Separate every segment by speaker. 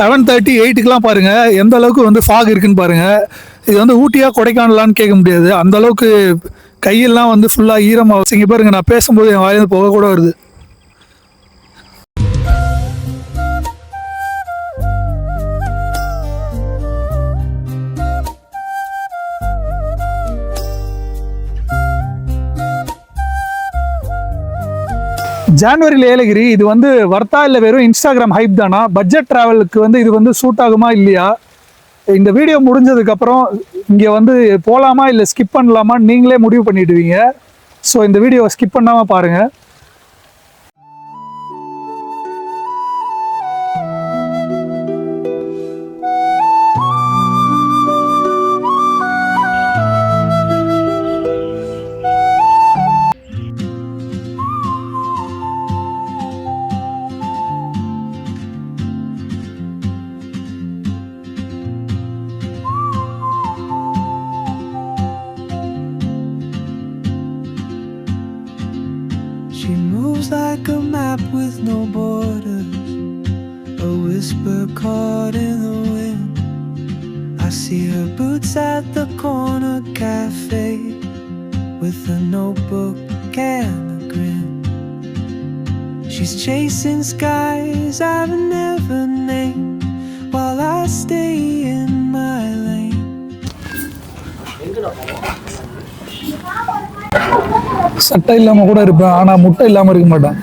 Speaker 1: 7:30 8க்குலாம் பாருங்க எந்த அளவுக்கு வந்து ஃபாக் இருக்குன்னு பாருங்க. இது வந்து ஊட்டியா கொடைக்கானலான்னு கேட்க முடியாது. அந்த அளவுக்கு கையெல்லாம் வந்து ஃபுல்லாக ஈரமாக இங்கே பாருங்க. நான் பேசும்போது என் வாயிலிருந்து புகை கூட வருது. ஜான்வரியில் ஏலகிரி இது வந்து வர்த்தா இல்லை வெறும் இன்ஸ்டாகிராம் ஹைப் தானா? பட்ஜெட் ட்ராவலுக்கு வந்து இது வந்து சூட் ஆகுமா இல்லையா? இந்த வீடியோ முடிஞ்சதுக்கப்புறம் இங்கே வந்து போகலாமா இல்லை ஸ்கிப் பண்ணலாமான்னு நீங்களே முடிவு பண்ணிவிடுவீங்க. ஸோ இந்த வீடியோவை ஸ்கிப் பண்ணாமல் பாருங்கள்.
Speaker 2: She moves like a map with no borders, a whisper caught in the wind. I see her boots at the corner cafe with a notebook and a grin. She's chasing skies I've never named while I stay in my lane.
Speaker 1: சட்டை இல்லாமல் கூட இருப்பேன், ஆனால் முட்டை இல்லாமல் இருக்க மாட்டேன்.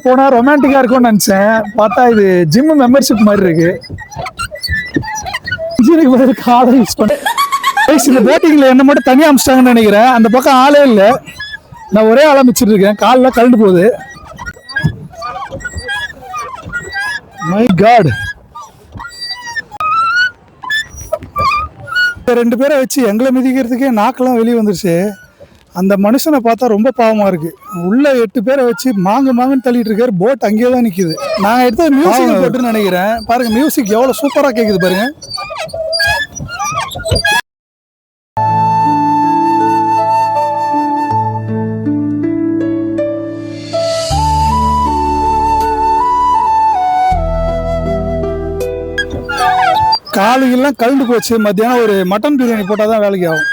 Speaker 1: போனா ரொமான்டிக்கா இருக்கும்னு நினைச்சேன். பார்த்தா இது ஜிம் மெம்பர்ஷிப் மாதிரி இருக்கு. இந்த போட்டிங்ல என்ன மட்டும் தனியா அமிச்சிட்டாங்கன்னு நினைக்கிறேன். அந்த பக்கம் ஆளே இல்லை, நான் ஒரே ஆளா மிச்சிட்டு இருக்கேன். காலில் கலண்டு போகுது. மை காட், ரெண்டு பேரை வச்சு எங்களை மிதிக்கிறதுக்கே நாக்கெல்லாம் வெளியே வந்துருச்சு. அந்த மனுஷனை பார்த்தா ரொம்ப பாவமா இருக்கு. உள்ள 8 பேரை வச்சு மாங்குன்னு தள்ளிட்டு இருக்காரு. போட் அங்கேயே தான் நிக்குது. நான் எடுத்த மியூசிக் போட்டுன்னு நினைக்கிறேன். பாருங்க மியூசிக் எவ்வளவு சூப்பரா கேக்குது பாருங்க. காலுகெல்லாம் கலந்து போச்சு. மத்தியானம் ஒரு மட்டன் பிரியாணி போட்டாதான் வேலைக்கு ஆகும்.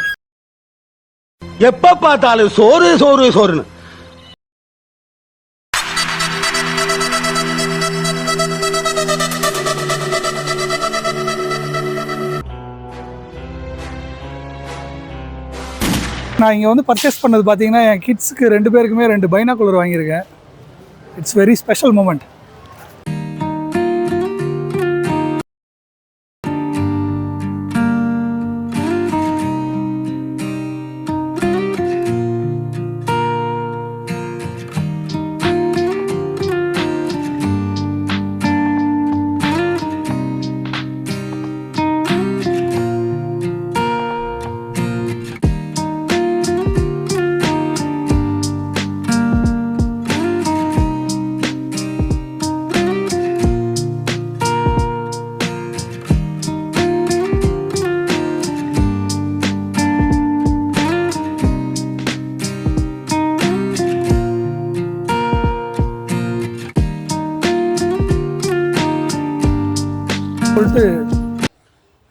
Speaker 3: எப்ப பார்த்தாலும் சோறு சோறு சோறுன்னு.
Speaker 1: நான் இங்கே வந்து பர்ச்சேஸ் பண்ணது பார்த்தீங்கன்னா என் கிட்ஸுக்கு 2 பேருக்குமே 2 பைனாகுலர் வாங்கியிருக்கேன். It's very special moment. சொல்லிட்டு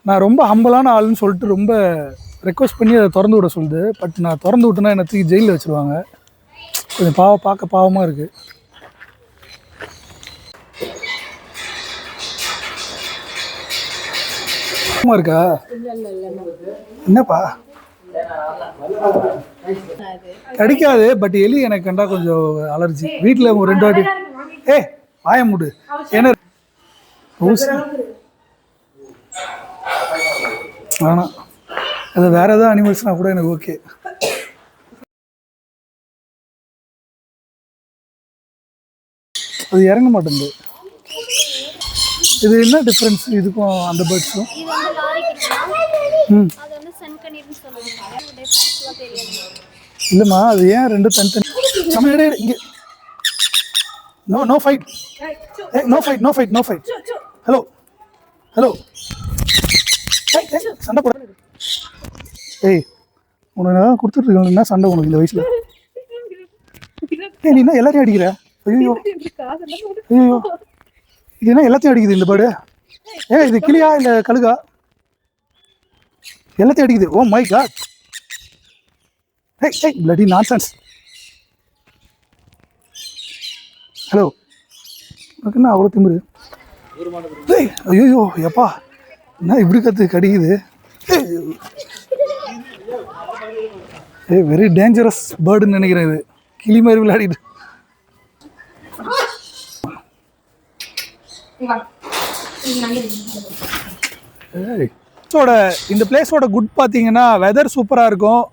Speaker 1: நான் ரொம்ப ஹம்பலான ஆளுன்னு சொல்லிட்டு ரொம்ப ரெக்வஸ்ட் பண்ணி அதை திறந்து விட சொல்லுது. பட் நான் திறந்து விட்டேன்னா என்னை தூக்கி ஜெயிலில் வச்சுருவாங்க. கொஞ்சம் பார்க்க பாவமாக இருக்குது. இருக்கா என்னப்பா கிடைக்காது. பட் எலி எனக்கு கண்டா கொஞ்சம் அலர்ஜி. வீட்டில் 2 வாட்டி ஆயமுடு ஏன்னா வேணாம் அது வேற ஏதாவது அனிமல்ஸ்னா கூட எனக்கு ஓகே. அது இறங்க மாட்டேங்குது. இது என்ன டிஃப்ரென்ஸ் இதுக்கும் அந்த பேர்ட்ஸும்?
Speaker 4: இது வந்து லாரி கிட்டலாம் அது வந்து சென்கனீர்னு சொல்லுவாங்க. டிஃபரன்ஸ்லாம் தெரியாது.
Speaker 1: இல்லைம்மா அது ஏன் ரெண்டு தனித்தனி சமையல் இங்கே no fight no fight hello சண்டை போட ஏய் உனக்கு நான் கொடுத்துட்ருக்கேன் என்ன சண்டை உனக்கு இந்த வயசில்? நீ என்ன எல்லாத்தையும் அடிக்கிற? ஐயோ இது என்ன எல்லாத்தையும் அடிக்குது இந்த பேர்டு? இது கிளியா இல்லை கழுகா? எல்லாத்தையும் அடிக்குது. Oh my god. Hey, bloody nonsense. Hello உனக்கு என்ன அவ்வளோ திமிரு? ஐயோ எப்பா என்ன இப்படி கடிக்குது? வெரி டேஞ்சரஸ் பேர்டுன்னு நினைக்கிறேன். இது கிளி மாதிரி விளையாடிட்டு. இந்த பிளேஸோட குட் பார்த்தீங்கன்னா வெதர் சூப்பராக இருக்கும்,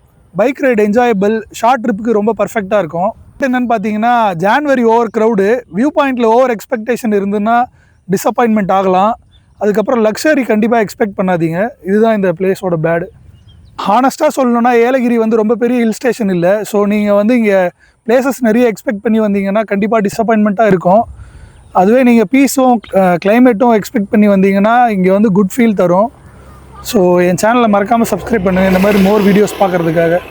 Speaker 1: பைக் ரைடு என்ஜாயபிள், ஷார்ட் ட்ரிப்புக்கு ரொம்ப பர்ஃபெக்டாக இருக்கும். என்னென்னு பார்த்தீங்கன்னா ஜான்வரி ஓவர் க்ரௌடு, வியூ பாயிண்டில் ஓவர் எக்ஸ்பெக்டேஷன் இருந்துன்னா டிசப்பாயின்மெண்ட் ஆகலாம். அதுக்கப்புறம் லக்ஸரி கண்டிப்பாக எக்ஸ்பெக்ட் பண்ணாதீங்க. இதுதான் இந்த பிளேஸோட பேடு. ஹானஸ்ட்டாக சொல்லணுன்னா ஏலகிரி வந்து ரொம்ப பெரிய ஹில் ஸ்டேஷன் இல்லை. ஸோ நீங்கள் வந்து இங்கே பிளேசஸ் நிறைய எக்ஸ்பெக்ட் பண்ணி வந்தீங்கன்னா கண்டிப்பாக டிசப்பாயின்மெண்ட்டாக இருக்கும். அதுவே நீங்கள் பீஸும் கிளைமேட்டும் எக்ஸ்பெக்ட் பண்ணி வந்தீங்கன்னா இங்கே வந்து குட் ஃபீல் தரும். ஸோ என் சேனலை மறக்காமல் சப்ஸ்கிரைப் பண்ணுங்கள் இந்த மாதிரி மோர் வீடியோஸ் பார்க்குறதுக்காக.